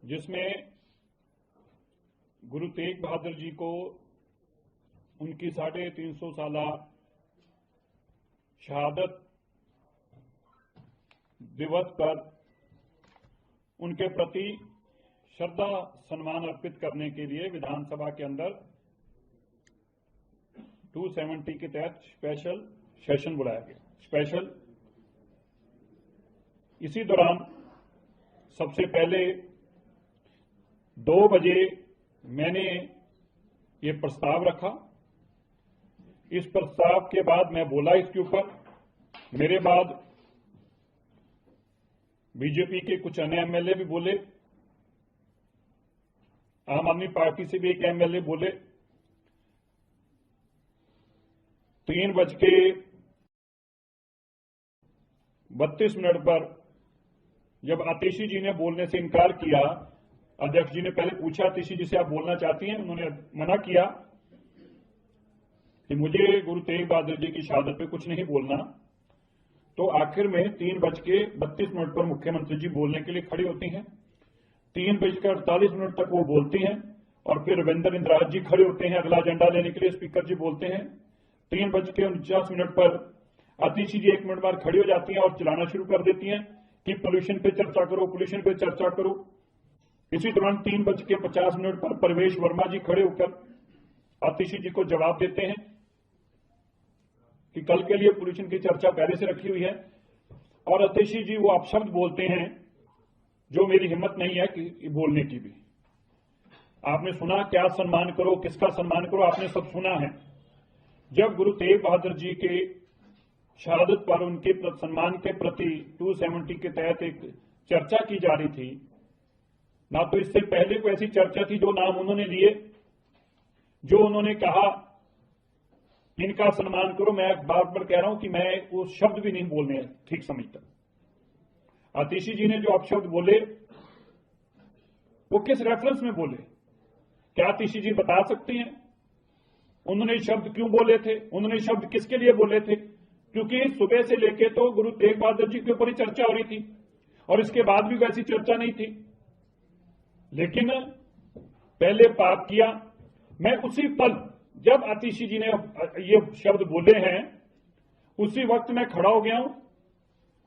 जिसमें गुरु तेग बहादुर जी को उनकी 350 साला शहादत दिवस पर उनके प्रति श्रद्धा सम्मान अर्पित करने के लिए विधानसभा के अंदर 270 के तहत स्पेशल सेशन बुलाया गया। इसी दौरान सबसे पहले 2 बजे मैंने ये प्रस्ताव रखा। इस प्रस्ताव के बाद मैं बोला इसके ऊपर। मेरे बाद बीजेपी के कुछ अन्य एमएलए भी बोले, आम आदमी पार्टी से भी एक एमएलए बोले। 3:32 पर जब आतिशी जी ने बोलने से इनकार किया, अध्यक्ष जी ने पहले पूछा आतिशी जी से आप बोलना चाहती हैं, उन्होंने मना किया कि मुझे गुरु तेग बहादुर जी की शहादत पे कुछ नहीं बोलना। तो आखिर में 3:32 पर मुख्यमंत्री जी बोलने के लिए खड़ी होती हैं। 3:48 तक वो बोलती हैं और फिर रविंद्र इंद्राज जी खड़े होते हैं अगला एजेंडा लेने के लिए। स्पीकर जी बोलते हैं। 3:49 पर आतिशी जी 1 मिनट बाद खड़ी हो जाती हैं और चिल्लाना शुरू कर देती हैं कि पोल्यूशन पे चर्चा करो, पोल्यूशन पे चर्चा करो। इसी दौरान 3:50 पर परवेश वर्मा जी खड़े होकर आतिशी जी को जवाब देते हैं कि कल के लिए पोल्यूशन की चर्चा पहले से रखी हुई है। और आतिशी जी वो अपशब्द बोलते हैं जो मेरी हिम्मत नहीं है कि बोलने की भी। आपने सुना क्या सम्मान करो, किसका सम्मान करो, आपने सब सुना है। जब गुरु तेग बहादुर जी के शहादत पर उनके सम्मान के प्रति 270 के तहत एक चर्चा की जा रही थी, ना तो इससे पहले कोई ऐसी चर्चा थी जो नाम उन्होंने लिए, जो उन्होंने कहा इनका सम्मान करो। मैं बार बार कह रहा हूं कि मैं वो शब्द भी नहीं बोलने ठीक समझता। आतिशी जी ने जो अपशब्द बोले वो किस रेफरेंस में बोले, क्या आतिशी जी बता सकते हैं उन्होंने शब्द क्यों बोले थे, उन्होंने शब्द किसके लिए बोले थे? क्योंकि सुबह से लेके तो गुरु तेग बहादुर जी के ऊपर ही चर्चा हो रही थी और इसके बाद भी वैसी चर्चा नहीं थी। लेकिन पहले पाप किया। मैं उसी पल जब आतिशी जी ने ये शब्द बोले हैं उसी वक्त मैं खड़ा हो गया हूं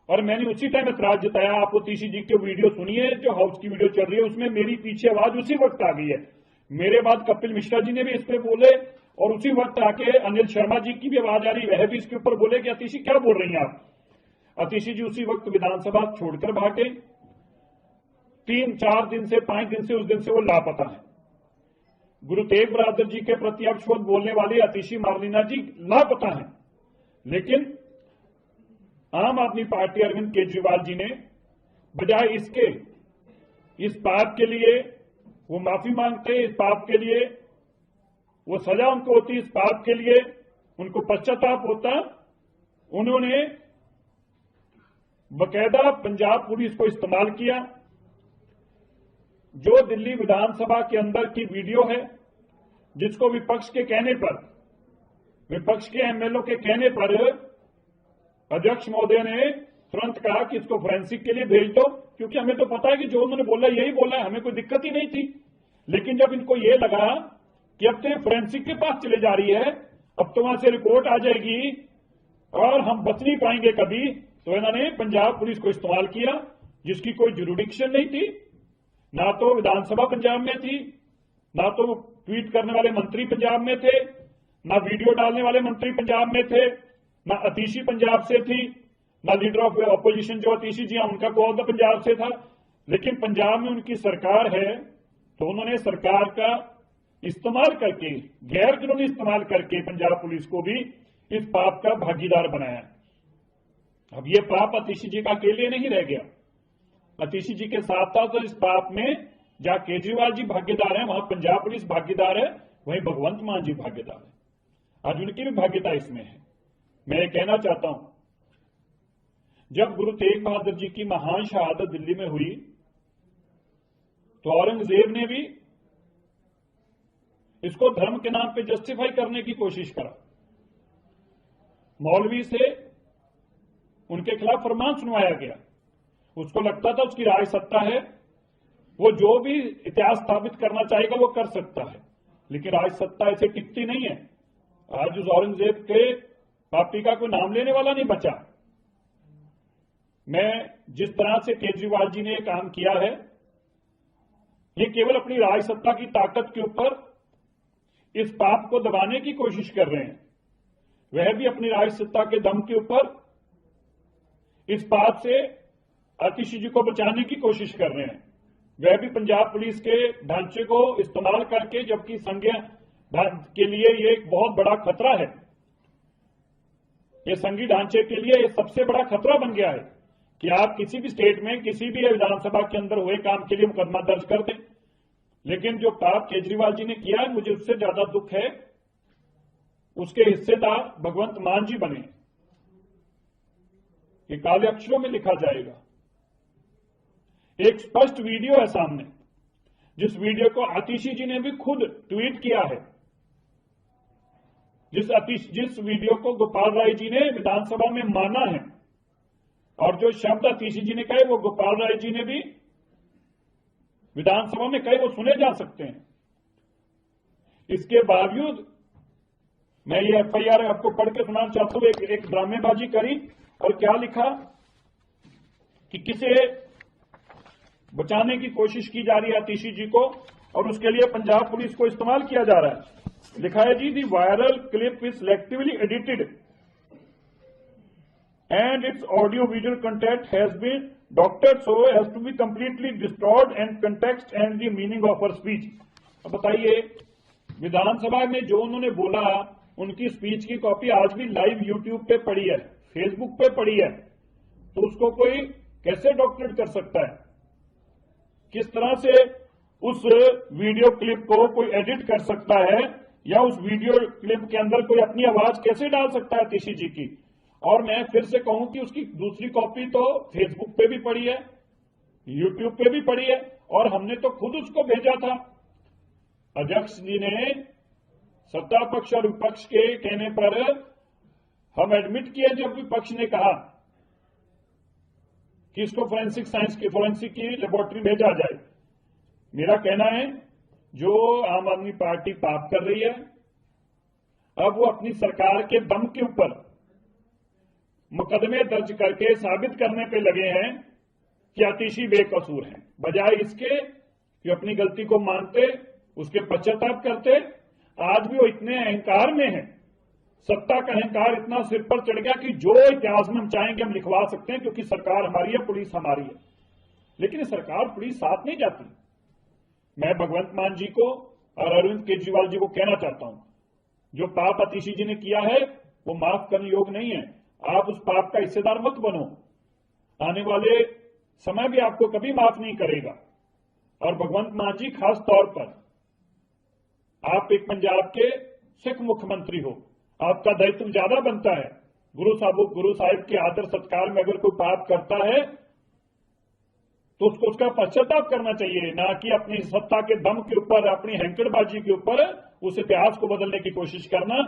और मैंने उसी टाइम एतराज जताया। आप आतिशी जी की वीडियो सुनिए, जो हाउस की वीडियो चल रही है उसमें मेरी पीछे आवाज उसी वक्त आ गई है। मेरे बाद कपिल मिश्रा जी ने भी इस पे बोले और उसी वक्त आके अनिल शर्मा जी की भी आवाज आ रही, वह भी इसके ऊपर बोले कि आतिशी क्या बोल रही हैं आप। आतिशी जी उसी वक्त विधानसभा छोड़कर भागे। 3-4 दिन से 5 दिन से उस दिन से वो लापता है। गुरु तेग बहादुर जी के प्रति अपशब्द बोलने वाली आतिशी मार्लिना जी लापता है। लेकिन आम आदमी पार्टी अरविंद केजरीवाल जी ने बजाय इसके इस पाप के लिए वो माफी मांगते, इस पाप के लिए वो सजा उनको होती, इस पाप के लिए उनको पश्चाताप होता, उन्होंने बकायदा पंजाब पुलिस को इस्तेमाल किया। जो दिल्ली विधानसभा के अंदर की वीडियो है जिसको विपक्ष के कहने पर, विपक्ष के एमएलए के कहने पर अध्यक्ष महोदय ने तुरंत कहा कि इसको फोरेंसिक के लिए भेज दो, क्योंकि हमें तो पता है कि जो उन्होंने बोला यही बोला है, हमें कोई दिक्कत ही नहीं थी। लेकिन जब इनको ये लगा कि अब तो फोरेंसिक के पास चले जा रही है, अब तो वहां से रिपोर्ट आ जाएगी और हम बच नहीं पाएंगे कभी, तो इन्होंने पंजाब पुलिस को इस्तेमाल किया जिसकी कोई जुरिडिक्शन नहीं थी। ना तो विधानसभा पंजाब में थी, ना तो ट्वीट करने वाले मंत्री पंजाब में थे, ना वीडियो डालने वाले मंत्री पंजाब में थे, ना आतिशी पंजाब से थी, ना लीडर ऑफ अपोजिशन जो आतिशी जी हैं उनका कोई पंजाब से था। लेकिन पंजाब में उनकी सरकार है तो उन्होंने सरकार का इस्तेमाल करके, गैर कानूनी इस्तेमाल करके पंजाब पुलिस को भी इस पाप का भागीदार बनाया। अब ये पाप आतिशी जी का अकेले नहीं रह गया। आतिशी जी के साथ साथ इस पाप में जहां केजरीवाल जी भागीदार हैं वहां पंजाब पुलिस भागीदार है, वहीं भगवंत मान जी भागीदार है। आज उनकी भी भागीदार इसमें है। मैं ये कहना चाहता हूं, जब गुरु तेग बहादुर जी की महान शहादत दिल्ली में हुई तो औरंगजेब ने भी इसको धर्म के नाम पे जस्टिफाई करने की कोशिश करा। मौलवी से उनके खिलाफ फरमान सुनवाया गया। उसको लगता था उसकी राज सत्ता है वो जो भी इतिहास स्थापित करना चाहेगा वो कर सकता है, लेकिन आज सत्ता ऐसे टिकती नहीं है। आज उस औरंगजेब के पापी का कोई नाम लेने वाला नहीं बचा। मैं जिस तरह से केजरीवाल जी ने ये काम किया है, ये केवल अपनी राज सत्ता की ताकत के ऊपर इस पाप को दबाने की कोशिश कर रहे हैं। वह भी अपनी राज सत्ता के दम के ऊपर इस पाप से आतिश जी को बचाने की कोशिश कर रहे हैं। वह भी पंजाब पुलिस के ढांचे को इस्तेमाल करके, जबकि संघीय के लिए ये एक बहुत बड़ा खतरा है। ये संघीय ढांचे के लिए ये सबसे बड़ा खतरा बन गया है कि आप किसी भी स्टेट में किसी भी विधानसभा के अंदर हुए काम के लिए मुकदमा दर्ज कर दें। लेकिन जो पाप केजरीवाल जी ने किया है, मुझे उससे ज्यादा दुख है उसके हिस्सेदार भगवंत मान जी बने। ये काले अक्षरों में लिखा जाएगा। एक स्पष्ट वीडियो है सामने, जिस वीडियो को आतिशी जी ने भी खुद ट्वीट किया है, जिस वीडियो को गोपाल राय जी ने विधानसभा में माना है, और जो शब्द आतिशी जी ने कहे वो गोपाल राय जी ने भी विधानसभा में कहे, वो सुने जा सकते हैं। इसके बावजूद मैं ये एफआईआर आपको पढ़ के सुनाना चाहता हूं। एक ड्रामेबाजी करी और क्या लिखा कि किसे बचाने की कोशिश की जा रही है आतिशी जी को, और उसके लिए पंजाब पुलिस को इस्तेमाल किया जा रहा है। लिखा है जी, the viral clip is selectively edited and its audio visual content has been doctored so has to be completely distort and context and the meaning of her speech. अब बताइए, विधानसभा में जो उन्होंने बोला, उनकी स्पीच की कॉपी आज भी लाइव यूट्यूब पे पड़ी है, फेसबुक पे पड़ी है, तो उसको कोई कैसे डॉक्टरेट कर सकता है? किस तरह से उस वीडियो क्लिप को कोई एडिट कर सकता है, या उस वीडियो क्लिप के अंदर कोई अपनी आवाज कैसे डाल सकता है आतिशी जी की? और मैं फिर से कहूं कि उसकी दूसरी कॉपी तो फेसबुक पे भी पड़ी है, यूट्यूब पे भी पड़ी है, और हमने तो खुद उसको भेजा था। अध्यक्ष जी ने सत्ता पक्ष और विपक्ष के कहने पर हम एडमिट किए, जब विपक्ष ने कहा कि इसको फोरेंसिक की लेबोरेटरी भेजा जाए। मेरा कहना है, जो आम आदमी पार्टी पाप कर रही है, अब वो अपनी सरकार के दम के ऊपर मुकदमे दर्ज करके साबित करने पे लगे हैं कि आतिशी बेकसूर हैं, बजाय इसके कि अपनी गलती को मानते, उसके पश्चाताप करते। आज भी वो इतने अहंकार में है, सत्ता का अहंकार इतना सिर पर चढ़ गया कि जो इतिहास में हम चाहेंगे हम लिखवा सकते हैं, क्योंकि सरकार हमारी है, पुलिस हमारी है। लेकिन सरकार पुलिस साथ नहीं जाती। मैं भगवंत मान जी को और अरविंद केजरीवाल जी को कहना चाहता हूं, जो पाप आतिशी जी ने किया है वो माफ करने योग्य नहीं है। आप उस पाप का हिस्सेदार मत बनो, आने वाले समय भी आपको कभी माफ नहीं करेगा। और भगवंत मान जी, खास तौर पर आप एक पंजाब के सिख मुख्यमंत्री हो, आपका दायित्व ज्यादा बनता है। गुरु साहिब के आदर सत्कार में अगर कोई पाप करता है तो उसको उसका पश्चाताप करना चाहिए, ना कि अपनी सत्ता के दम के ऊपर, अपनी हैंकड़बाजी के ऊपर उस इतिहास को बदलने की कोशिश करना।